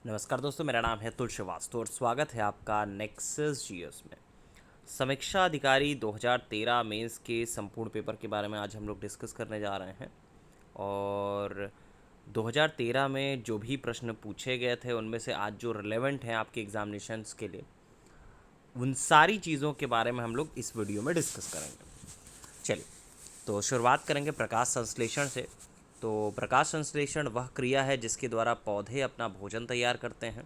नमस्कार दोस्तों, मेरा नाम है तुल श्रीवास्तव और स्वागत है आपका नेक्सस जीएस में। समीक्षा अधिकारी 2013 मेंस के संपूर्ण पेपर के बारे में आज हम लोग डिस्कस करने जा रहे हैं। और 2013 में जो भी प्रश्न पूछे गए थे उनमें से आज जो रिलेवेंट हैं आपके एग्जामिनेशंस के लिए, उन सारी चीज़ों के बारे में हम लोग इस वीडियो में डिस्कस करेंगे। चलिए, तो शुरुआत करेंगे प्रकाश संश्लेषण से। तो प्रकाश संश्लेषण वह क्रिया है जिसके द्वारा पौधे अपना भोजन तैयार करते हैं।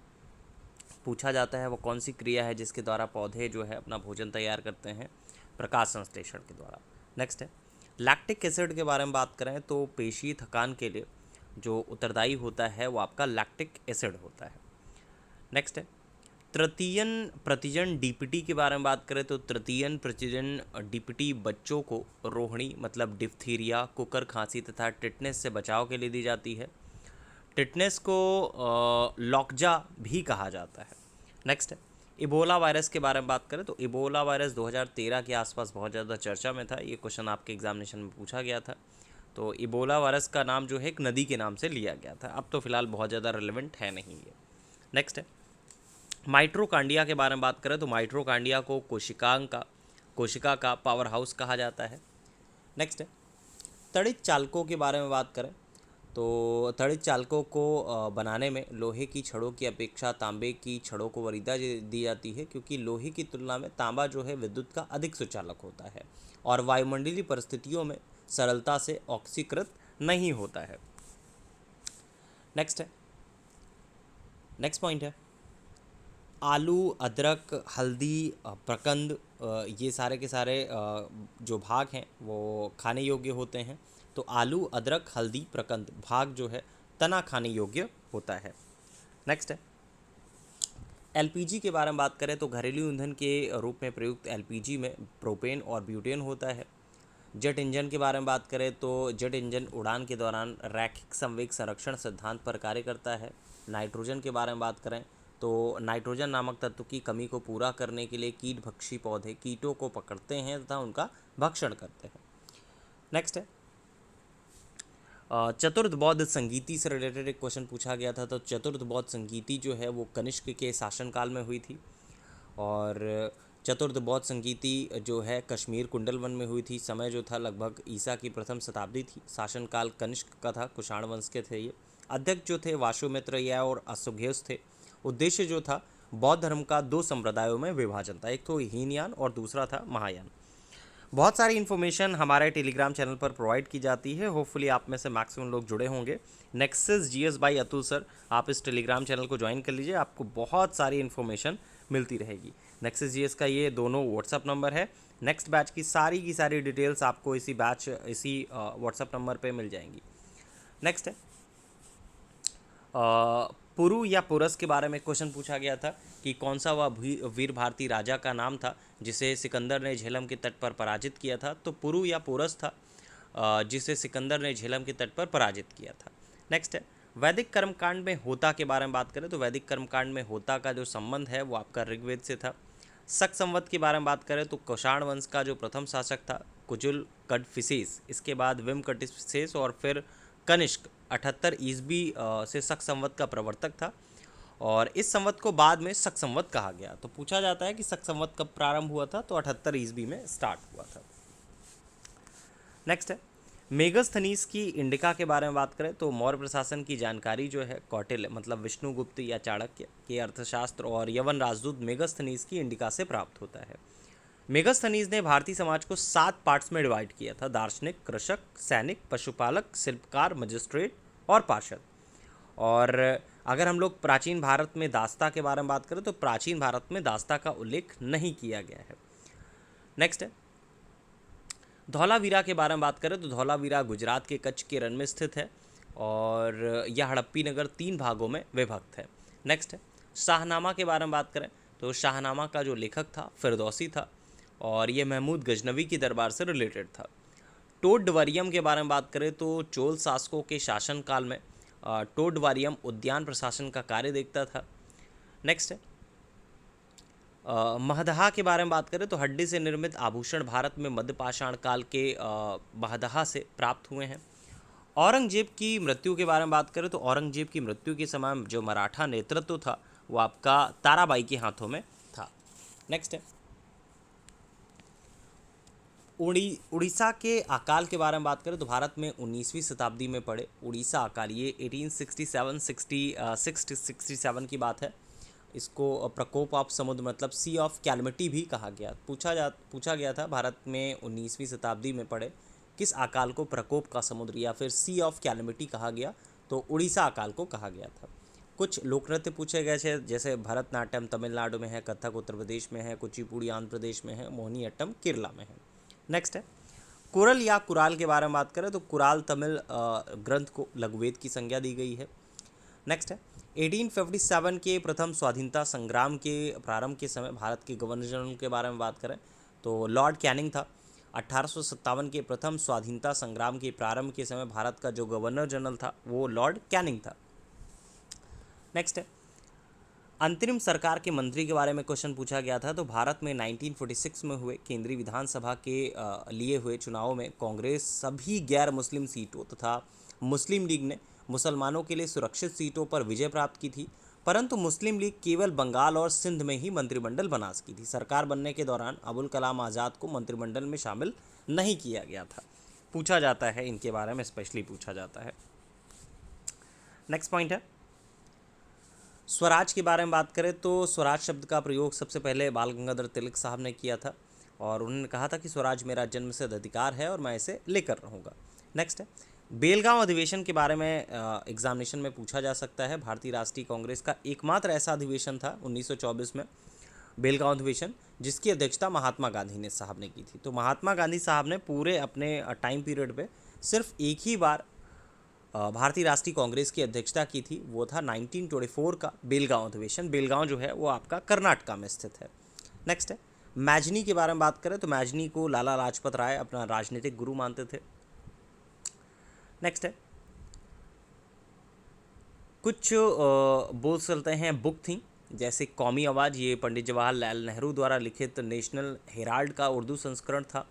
पूछा जाता है वो कौन सी क्रिया है जिसके द्वारा पौधे जो है अपना भोजन तैयार करते हैं, प्रकाश संश्लेषण के द्वारा। नेक्स्ट है लैक्टिक एसिड के बारे में बात करें तो पेशी थकान के लिए जो उत्तरदायी होता है वो आपका लैक्टिक एसिड होता है। नेक्स्ट है तृतीयन प्रतिजन डीपीटी के बारे में बात करें तो तृतीयन प्रतिजन डीपीटी बच्चों को रोहिणी मतलब डिप्थीरिया, कुकर खांसी तथा टिटनेस से बचाव के लिए दी जाती है। टिटनेस को लॉकजा भी कहा जाता है। नेक्स्ट है इबोला वायरस के बारे में बात करें तो इबोला वायरस 2013 के आसपास बहुत ज़्यादा चर्चा में था। ये क्वेश्चन आपके एग्जामिनेशन में पूछा गया था। तो इबोला वायरस का नाम जो है एक नदी के नाम से लिया गया था। अब तो फिलहाल बहुत ज़्यादा रिलेवेंट है नहीं ये। नेक्स्ट है माइट्रोकांडिया के बारे में बात करें तो माइट्रोकांडिया को कोशिका का पावर हाउस कहा जाता है। नेक्स्ट है तड़ित चालकों के बारे में बात करें तो तड़ित चालकों को बनाने में लोहे की छड़ों की अपेक्षा तांबे की छड़ों को वरीयता दी जाती है, क्योंकि लोहे की तुलना में तांबा जो है विद्युत का अधिक सुचालक होता है और वायुमंडलीय परिस्थितियों में सरलता से ऑक्सीकृत नहीं होता है। नेक्स्ट है नेक्स्ट पॉइंट है आलू, अदरक, हल्दी, प्रकंद, ये सारे के सारे जो भाग हैं वो खाने योग्य होते हैं। तो आलू, अदरक, हल्दी, प्रकंद भाग जो है तना खाने योग्य होता है। नेक्स्ट है एलपीजी के बारे में बात करें तो घरेलू ईंधन के रूप में प्रयुक्त एलपीजी में प्रोपेन और ब्यूटेन होता है। जेट इंजन के बारे में बात करें तो जेट इंजन उड़ान के दौरान रैखिक संवेग संरक्षण सिद्धांत पर कार्य करता है। नाइट्रोजन के बारे में बात करें तो नाइट्रोजन नामक तत्व की कमी को पूरा करने के लिए कीटभक्षी पौधे कीटों को पकड़ते हैं तथा उनका भक्षण करते हैं। नेक्स्ट है चतुर्थ बौद्ध संगीति से रिलेटेड एक क्वेश्चन पूछा गया था। तो चतुर्थ बौद्ध संगीति जो है वो कनिष्क के शासनकाल में हुई थी। और चतुर्थ बौद्ध संगीति जो है कश्मीर कुंडल वन में हुई थी। समय जो था लगभग ईसा की प्रथम शताब्दी थी। शासनकाल कनिष्क का था, कुषाण वंश के थे ये। अध्यक्ष जो थे वाशुमित्र या और असुघेस थे। उद्देश्य जो था बौद्ध धर्म का दो संप्रदायों में विभाजन था, एक तो हीनयान और दूसरा था महायान। बहुत सारी इन्फॉर्मेशन हमारे टेलीग्राम चैनल पर प्रोवाइड की जाती है। होपफुली आप में से मैक्सिमम लोग जुड़े होंगे। Nexus GS bye Atul sir, आप इस टेलीग्राम चैनल को ज्वाइन कर लीजिए, आपको बहुत सारी इन्फॉर्मेशन मिलती रहेगी। नेक्सस जीएस का ये दोनों व्हाट्सअप नंबर है। नेक्स्ट बैच की सारी डिटेल्स आपको इसी व्हाट्सअप नंबर पे मिल जाएंगी। नेक्स्ट है पुरु या पुरस के बारे में क्वेश्चन पूछा गया था कि कौन सा वह वीर भारती राजा का नाम था जिसे सिकंदर ने झेलम के तट पर पराजित किया था। तो पुरु या पुरस था जिसे सिकंदर ने झेलम के तट पर पराजित किया था। नेक्स्ट है वैदिक कर्मकांड में होता के बारे में बात करें तो वैदिक कर्मकांड में होता का जो संबंध है वो आपका ऋग्वेद से था। शक संवत के बारे में बात करें तो कुषाण वंश का जो प्रथम शासक था कुजुल कडफिसेस, इसके बाद विम कडफिसेस और फिर कनिष्क 78 ईस्वी से शक संवत का प्रवर्तक था। और इस संवत को बाद में शक संवत कहा गया। तो पूछा जाता है कि शक संवत कब प्रारंभ हुआ था, तो 78 ईस्वी में स्टार्ट हुआ था। नेक्स्ट है मेगस्थनीज की इंडिका के बारे में बात करें तो मौर्य प्रशासन की जानकारी जो है कौटिल्य मतलब विष्णुगुप्त या चाणक्य के अर्थशास्त्र और यवन राजदूत मेगस्थनीज की इंडिका से प्राप्त होता है। मेगस्थनीज ने भारतीय समाज को 7 पार्ट्स में डिवाइड किया था: दार्शनिक, कृषक, सैनिक, पशुपालक, शिल्पकार, मजिस्ट्रेट और पार्षद। और अगर हम लोग प्राचीन भारत में दास्ता के बारे में बात करें तो प्राचीन भारत में दास्ता का उल्लेख नहीं किया गया है। नेक्स्ट है धौलावीरा के बारे में बात करें तो धौलावीरा गुजरात के कच्छ के रण में स्थित है और यह हड़प्पी नगर 3 भागों में विभक्त है। नेक्स्ट है शाहनामा के बारे में बात करें तो शाहनामा का जो लेखक था फिरदौसी था और यह महमूद गजनवी की दरबार से रिलेटेड था। टोडवरियम के बारे में बात करें तो चोल शासकों के शासनकाल में टोडवारियम उद्यान प्रशासन का कार्य देखता था। नेक्स्ट है महदहा के बारे में बात करें तो हड्डी से निर्मित आभूषण भारत में मध्यपाषाण काल के महदहा से प्राप्त हुए हैं। औरंगजेब की मृत्यु के बारे में बात करें तो औरंगजेब की मृत्यु के समय जो मराठा नेतृत्व था वो आपका ताराबाई के हाथों में था। नेक्स्ट है, उड़ीसा के अकाल के बारे में बात करें तो भारत में 19वीं शताब्दी में पड़े उड़ीसा अकाल, ये 1867 की बात है। इसको प्रकोप ऑफ समुद्र मतलब सी ऑफ कैलमिटी भी कहा गया। पूछा गया था भारत में 19वीं शताब्दी में पड़े किस अकाल को प्रकोप का समुद्र या फिर सी ऑफ कैलमिटी कहा गया, तो उड़ीसा अकाल को कहा गया था। कुछ लोक नृत्य पूछे गए थे, जैसे भरतनाट्यम तमिलनाडु में है, कथक उत्तर प्रदेश में है, कुचिपुड़ी आंध्र प्रदेश में है, मोहिनीअट्टम केरला में है। नेक्स्ट है, कुरल या कुराल के बारे में बात करें तो कुराल तमिल ग्रंथ को लघुवेद की संज्ञा दी गई है। नेक्स्ट है, 1857 के प्रथम स्वाधीनता संग्राम के प्रारंभ के समय भारत के गवर्नर जनरल के बारे में बात करें तो लॉर्ड कैनिंग था। 1857 के प्रथम स्वाधीनता संग्राम के प्रारंभ के समय भारत का जो गवर्नर जनरल था वो लॉर्ड कैनिंग था। नेक्स्ट है, अंतरिम सरकार के मंत्री के बारे में क्वेश्चन पूछा गया था। तो भारत में 1946 में हुए केंद्रीय विधानसभा के लिए हुए चुनाव में कांग्रेस सभी गैर मुस्लिम सीटों तथा मुस्लिम लीग ने मुसलमानों के लिए सुरक्षित सीटों पर विजय प्राप्त की थी, परंतु मुस्लिम लीग केवल बंगाल और सिंध में ही मंत्रिमंडल बना सकी थी। सरकार बनने के दौरान अबुल कलाम आज़ाद को मंत्रिमंडल में शामिल नहीं किया गया था। पूछा जाता है इनके बारे में, स्पेशली पूछा जाता है। नेक्स्ट पॉइंट है, स्वराज के बारे में बात करें तो स्वराज शब्द का प्रयोग सबसे पहले बाल गंगाधर तिलक साहब ने किया था और उन्होंने कहा था कि स्वराज मेरा जन्मसिद्ध अधिकार है और मैं इसे लेकर रहूँगा। नेक्स्ट है, बेलगांव अधिवेशन के बारे में एग्जामिनेशन में पूछा जा सकता है। भारतीय राष्ट्रीय कांग्रेस का एकमात्र ऐसा अधिवेशन था 1924 में बेलगांव अधिवेशन, जिसकी अध्यक्षता महात्मा गांधी ने साहब ने की थी। तो महात्मा गांधी साहब ने पूरे अपने टाइम पीरियड पे सिर्फ एक ही बार भारतीय राष्ट्रीय कांग्रेस की अध्यक्षता की थी, वो था 1924 का बेलगांव अधिवेशन। बेलगांव जो है वो आपका कर्नाटका में स्थित है। नेक्स्ट है, मैजनी के बारे में बात करें तो मैजनी को लाला लाजपत राय अपना राजनीतिक गुरु मानते थे। नेक्स्ट है, कुछ बोल सकते हैं बुक थी, जैसे कौमी आवाज़, ये पंडित जवाहरलाल नेहरू द्वारा लिखित नेशनल हेराल्ड का उर्दू संस्करण था।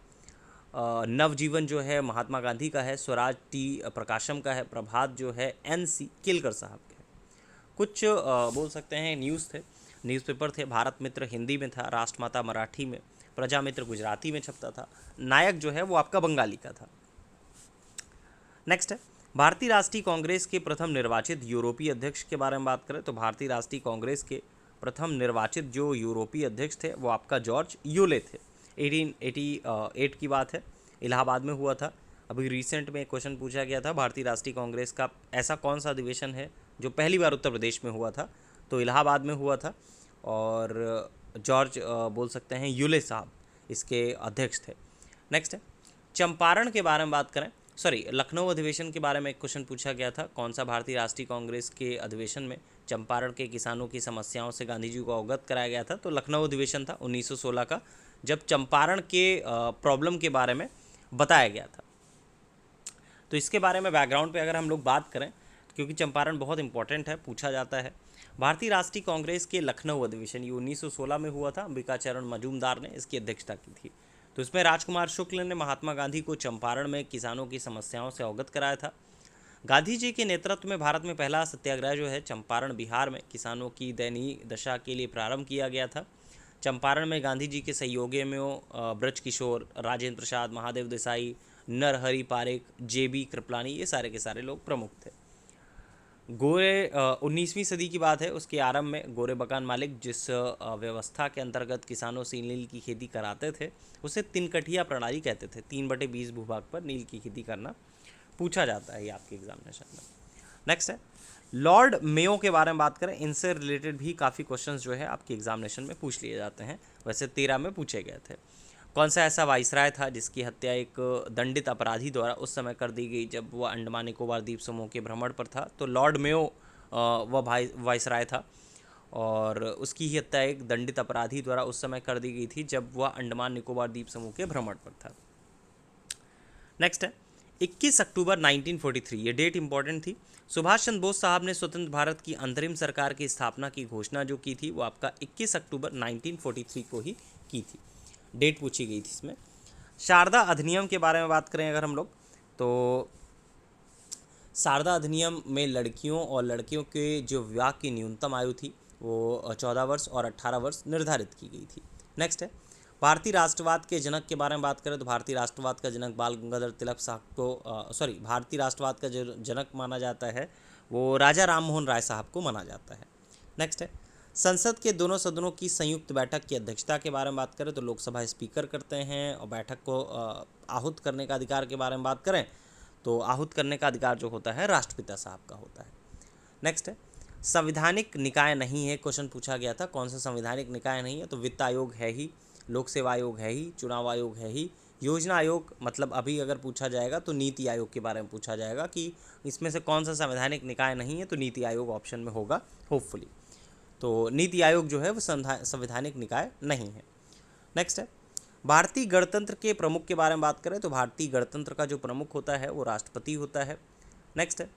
नवजीवन जो है महात्मा गांधी का है, स्वराज टी प्रकाशम का है, प्रभात जो है NC केलकर साहब का है। कुछ बोल सकते हैं न्यूज़ थे, न्यूज़पेपर थे। भारत मित्र हिंदी में था, राष्ट्रमाता मराठी में, प्रजा मित्र गुजराती में छपता था, नायक जो है वो आपका बंगाली का था। नेक्स्ट है, भारतीय राष्ट्रीय कांग्रेस के प्रथम निर्वाचित यूरोपीय अध्यक्ष के बारे में बात करें तो भारतीय राष्ट्रीय कांग्रेस के प्रथम निर्वाचित जो यूरोपीय अध्यक्ष थे वो आपका जॉर्ज यूले थे। 1888 की बात है, इलाहाबाद में हुआ था। अभी रिसेंट में क्वेश्चन पूछा गया था भारतीय राष्ट्रीय कांग्रेस का ऐसा कौन सा अधिवेशन है जो पहली बार उत्तर प्रदेश में हुआ था, तो इलाहाबाद में हुआ था और जॉर्ज बोल सकते हैं यूले साहब इसके अध्यक्ष थे। नेक्स्ट है, चंपारण के बारे में बात करें, लखनऊ अधिवेशन के बारे में एक क्वेश्चन पूछा गया था। कौन सा भारतीय राष्ट्रीय कांग्रेस के अधिवेशन में चंपारण के किसानों की समस्याओं से गांधी जी को अवगत कराया गया था, तो लखनऊ अधिवेशन था 1916 का, जब चंपारण के प्रॉब्लम के बारे में बताया गया था। तो इसके बारे में बैकग्राउंड पे अगर हम लोग बात करें, क्योंकि चंपारण बहुत इंपॉर्टेंट है, पूछा जाता है। भारतीय राष्ट्रीय कांग्रेस के लखनऊ अधिवेशन ये 1916 में हुआ था, अंबिकाचरण मजूमदार ने इसकी अध्यक्षता की थी। तो इसमें राजकुमार शुक्ल ने महात्मा गांधी को चंपारण में किसानों की समस्याओं से अवगत कराया था। गांधी जी के नेतृत्व में भारत में पहला सत्याग्रह जो है चंपारण बिहार में किसानों की दयनीय दशा के लिए प्रारंभ किया गया था। चंपारण में गांधी जी के सहयोगी में ब्रज किशोर, राजेंद्र प्रसाद, महादेव देसाई, नरहरि पारेख, JB कृपलानी, ये सारे के सारे लोग प्रमुख थे। गोरे 19वीं सदी की बात है, उसके आरंभ में गोरे बगान मालिक जिस व्यवस्था के अंतर्गत किसानों से नील की खेती कराते थे उसे तिनकठिया प्रणाली कहते थे। 3/20 भूभाग पर नील की खेती करना पूछा जाता है ये आपके एग्जामिनेशन में। नेक्स्ट है, लॉर्ड मेयो के बारे में बात करें, इनसे रिलेटेड भी काफ़ी क्वेश्चंस जो है आपके एग्जामिनेशन में पूछ लिए जाते हैं, वैसे 13 में पूछे गए थे। कौन सा ऐसा वाइसराय था जिसकी हत्या एक दंडित अपराधी द्वारा उस समय कर दी गई जब वह अंडमान निकोबार द्वीप समूह के भ्रमण पर था, तो लॉर्ड मेयो वह वाइसराय था और उसकी ही हत्या एक दंडित अपराधी द्वारा उस समय कर दी गई थी जब वह अंडमान निकोबार द्वीप समूह के भ्रमण पर था। नेक्स्ट है, 21 अक्टूबर 1943, ये डेट इंपॉर्टेंट थी। सुभाष चंद्र बोस साहब ने स्वतंत्र भारत की अंतरिम सरकार की स्थापना की घोषणा जो की थी वो आपका 21 अक्टूबर 1943 को ही की थी, डेट पूछी गई थी इसमें। शारदा अधिनियम के बारे में बात करें अगर हम लोग, तो शारदा अधिनियम में लड़कियों और लड़कियों के जो विवाह की न्यूनतम आयु थी वो 14 वर्ष और 18 वर्ष निर्धारित की गई थी। नेक्स्ट है, भारतीय राष्ट्रवाद के जनक के बारे में बात करें तो भारतीय राष्ट्रवाद का जनक बाल गंगाधर तिलक साहब को भारतीय राष्ट्रवाद का जो जनक माना जाता है वो राजा राम मोहन राय साहब को माना जाता है। नेक्स्ट है, संसद के दोनों सदनों की संयुक्त बैठक की अध्यक्षता के बारे में बात करें तो लोकसभा स्पीकर करते हैं, और बैठक को आहूत करने का अधिकार के बारे में बात करें तो आहूत करने का अधिकार जो होता है राष्ट्रपिता साहब का होता है। नेक्स्ट है, संवैधानिक निकाय नहीं है, क्वेश्चन पूछा गया था कौन सा संवैधानिक निकाय नहीं है, तो वित्त आयोग है ही, लोक सेवा आयोग है ही, चुनाव आयोग है ही, योजना आयोग मतलब अभी अगर पूछा जाएगा तो नीति आयोग के बारे में पूछा जाएगा कि इसमें से कौन सा संवैधानिक निकाय नहीं है, तो नीति आयोग ऑप्शन में होगा होपफुली। तो नीति आयोग जो है वो संवैधानिक निकाय नहीं है। नेक्स्ट है, भारतीय गणतंत्र के प्रमुख के बारे में बात करें तो भारतीय गणतंत्र का जो प्रमुख होता है वो राष्ट्रपति होता है। नेक्स्ट है,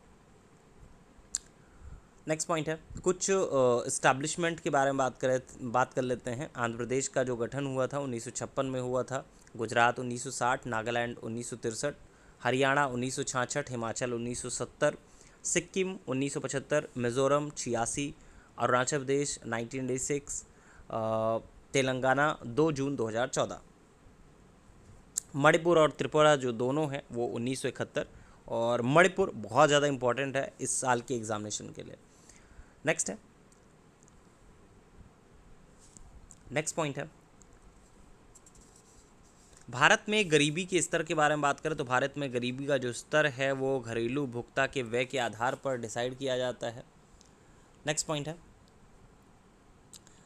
नेक्स्ट पॉइंट है, कुछ इस्टेब्लिशमेंट के बारे में बात कर लेते हैं। आंध्र प्रदेश का जो गठन हुआ था 1956 में हुआ था, गुजरात 1960, नागालैंड 1963, हरियाणा 1966, हिमाचल 1970, सिक्किम 1975, मिजोरम 86, अरुणाचल प्रदेश 1986, तेलंगाना 2 जून 2014, मणिपुर और त्रिपुरा जो दोनों हैं वो 1971, और मणिपुर बहुत ज़्यादा इंपॉर्टेंट है इस साल के एग्जामिनेशन के लिए। नेक्स्ट है, नेक्स्ट पॉइंट है, भारत में गरीबी के स्तर के बारे में बात करें तो भारत में गरीबी का जो स्तर है वो घरेलू उपभोक्ता के व्यय के आधार पर डिसाइड किया जाता है। नेक्स्ट पॉइंट है,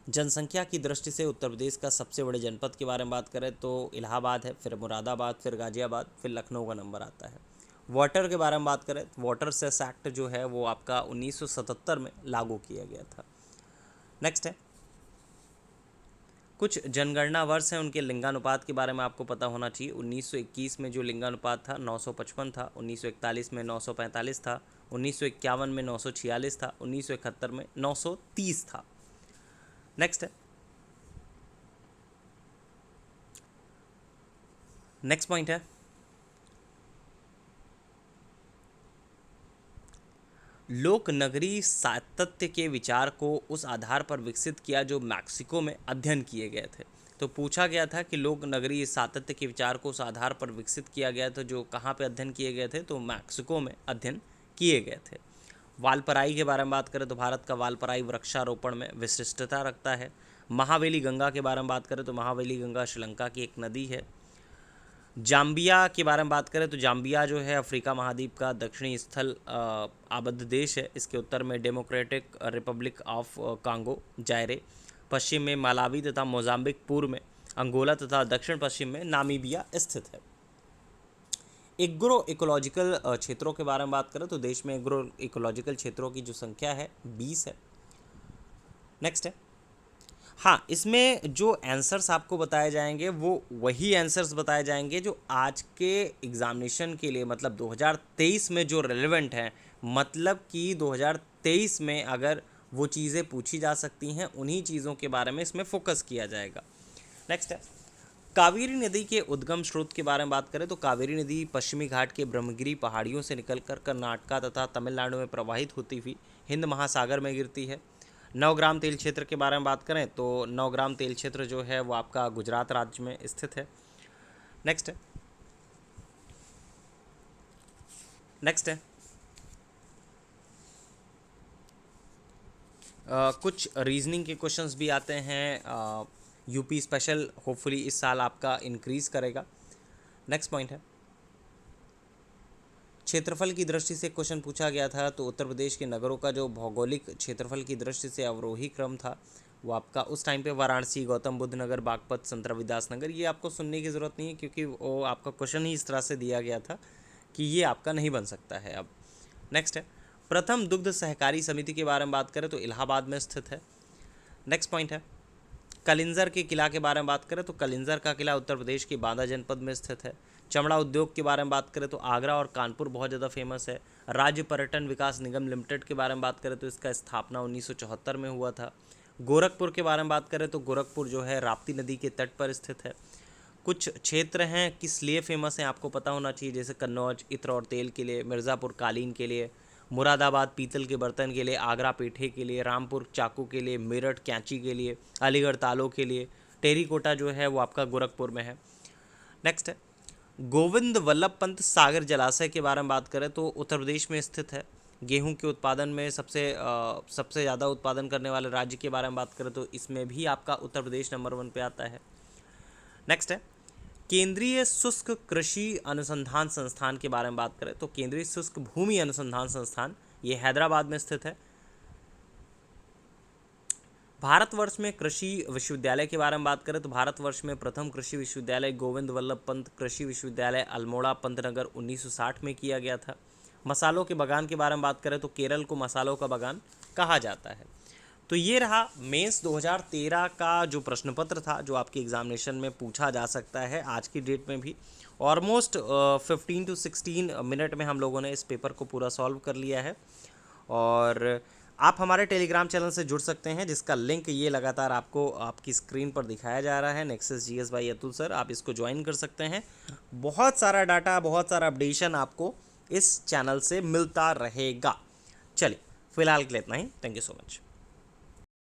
जनसंख्या की दृष्टि से उत्तर प्रदेश का सबसे बड़े जनपद के बारे में बात करें तो इलाहाबाद है, फिर मुरादाबाद, फिर गाजियाबाद, फिर लखनऊ का नंबर आता है। वाटर के बारे में बात करें तो वाटर सेस एक्ट जो है वो आपका 1977 में लागू किया गया था। नेक्स्ट है, कुछ जनगणना वर्ष हैं उनके लिंगानुपात के बारे में आपको पता होना चाहिए। 1921 में जो लिंगानुपात था 955 था, 1941 में 945 था, 1951 में 946 था, 1971 में 930 था। नेक्स्ट है, नेक्स्ट पॉइंट है, लोक नगरी सातत्य के विचार को उस आधार पर विकसित किया जो मैक्सिको में अध्ययन किए गए थे। तो पूछा गया था कि लोक नगरी सातत्य के विचार को उस आधार पर विकसित किया गया था जो कहाँ पे अध्ययन किए गए थे, तो मैक्सिको में अध्ययन किए गए थे। वालपराई के बारे में बात करें तो भारत का वालपराई वृक्षारोपण में विशिष्टता रखता है। महावेली गंगा के बारे में बात करें तो महावेली गंगा श्रीलंका की एक नदी है। जाम्बिया के बारे में बात करें तो जाम्बिया जो है अफ्रीका महाद्वीप का दक्षिणी स्थल आबद्ध देश है। इसके उत्तर में Democratic Republic of Congo Zaire, पश्चिम में मालावी तथा मोजाम्बिक, पूर्व में अंगोला तथा दक्षिण पश्चिम में नामीबिया स्थित है। एग्रो इकोलॉजिकल क्षेत्रों के बारे में बात करें तो देश में एग्रो इकोलॉजिकल क्षेत्रों की जो संख्या है 20 है। नेक्स्ट है, हाँ, इसमें जो आंसर्स आपको बताए जाएंगे वो वही आंसर्स बताए जाएंगे जो आज के एग्जामिनेशन के लिए मतलब 2023 में जो रेलेवेंट हैं, मतलब कि 2023 में अगर वो चीज़ें पूछी जा सकती हैं उन्हीं चीज़ों के बारे में इसमें फोकस किया जाएगा। नेक्स्ट है, कावेरी नदी के उद्गम स्रोत के बारे में बात करें तो कावेरी नदी पश्चिमी घाट के ब्रह्मगिरी पहाड़ियों से निकलकर कर्नाटका तथा तमिलनाडु में प्रवाहित होती हुई हिंद महासागर में गिरती है। नवग्राम तेल क्षेत्र के बारे में बात करें तो नवग्राम तेल क्षेत्र जो है वो आपका गुजरात राज्य में स्थित है। नेक्स्ट है, नेक्स्ट है, कुछ रीजनिंग के क्वेश्चंस भी आते हैं। यूपी स्पेशल होपफुली इस साल आपका इंक्रीज करेगा। नेक्स्ट पॉइंट है, क्षेत्रफल की दृष्टि से क्वेश्चन पूछा गया था तो उत्तर प्रदेश के नगरों का जो भौगोलिक क्षेत्रफल की दृष्टि से अवरोही क्रम था वो आपका उस टाइम पे वाराणसी, गौतम बुद्ध नगर, बागपत, संत रविदास नगर, ये आपको सुनने की ज़रूरत नहीं है क्योंकि वो आपका क्वेश्चन ही इस तरह से दिया गया था कि ये आपका नहीं बन सकता है अब। नेक्स्ट है, प्रथम दुग्ध सहकारी समिति के बारे में बात करें तो इलाहाबाद में स्थित है। नेक्स्ट पॉइंट है, कलिंजर के किला के बारे में बात करें तो कलिंजर का किला उत्तर प्रदेश के बांदा जनपद में स्थित है। चमड़ा उद्योग के बारे में बात करें तो आगरा और कानपुर बहुत ज़्यादा फेमस है। राज्य पर्यटन विकास निगम लिमिटेड के बारे में बात करें तो इसका स्थापना 1974 में हुआ था। गोरखपुर के बारे में बात करें तो गोरखपुर जो है राप्ती नदी के तट पर स्थित है। कुछ क्षेत्र हैं किस लिए फेमस हैं आपको पता होना चाहिए, जैसे कन्नौज इत्र और तेल के लिए, मिर्ज़ापुर कालीन के लिए, मुरादाबाद पीतल के बर्तन के लिए, आगरा पेठे के लिए, रामपुर चाकू के लिए, मेरठ कैंची के लिए, अलीगढ़ तालों के लिए, टेरीकोटा जो है वो आपका गोरखपुर में है। नेक्स्ट है गोविंद वल्लभ पंत सागर जलाशय के बारे में बात करें तो उत्तर प्रदेश में स्थित है। गेहूं के उत्पादन में सबसे ज़्यादा उत्पादन करने वाले राज्य के बारे में बात करें तो इसमें भी आपका उत्तर प्रदेश नंबर 1 पे आता है। नेक्स्ट है केंद्रीय शुष्क कृषि अनुसंधान संस्थान के बारे में बात करें तो केंद्रीय शुष्क भूमि अनुसंधान संस्थान ये हैदराबाद में स्थित है। भारतवर्ष में कृषि विश्वविद्यालय के बारे में बात करें तो भारतवर्ष में प्रथम कृषि विश्वविद्यालय गोविंद वल्लभ पंत कृषि विश्वविद्यालय अल्मोड़ा पंतनगर 1960 में किया गया था। मसालों के बागान के बारे में बात करें तो केरल को मसालों का बागान कहा जाता है। तो ये रहा मेंस 2013 का जो प्रश्न पत्र था जो आपके एग्जामिनेशन में पूछा जा सकता है आज की डेट में भी। ऑलमोस्ट 15 to 16 मिनट में हम लोगों ने इस पेपर को पूरा सॉल्व कर लिया है। और आप हमारे टेलीग्राम चैनल से जुड़ सकते हैं जिसका लिंक ये लगातार आपको आपकी स्क्रीन पर दिखाया जा रहा है, nexus GS bye Atul sir. आप इसको ज्वाइन कर सकते हैं। बहुत सारा डाटा, बहुत सारा अपडेशन आपको इस चैनल से मिलता रहेगा। चलिए फिलहाल के लिए इतना ही। Thank you so much.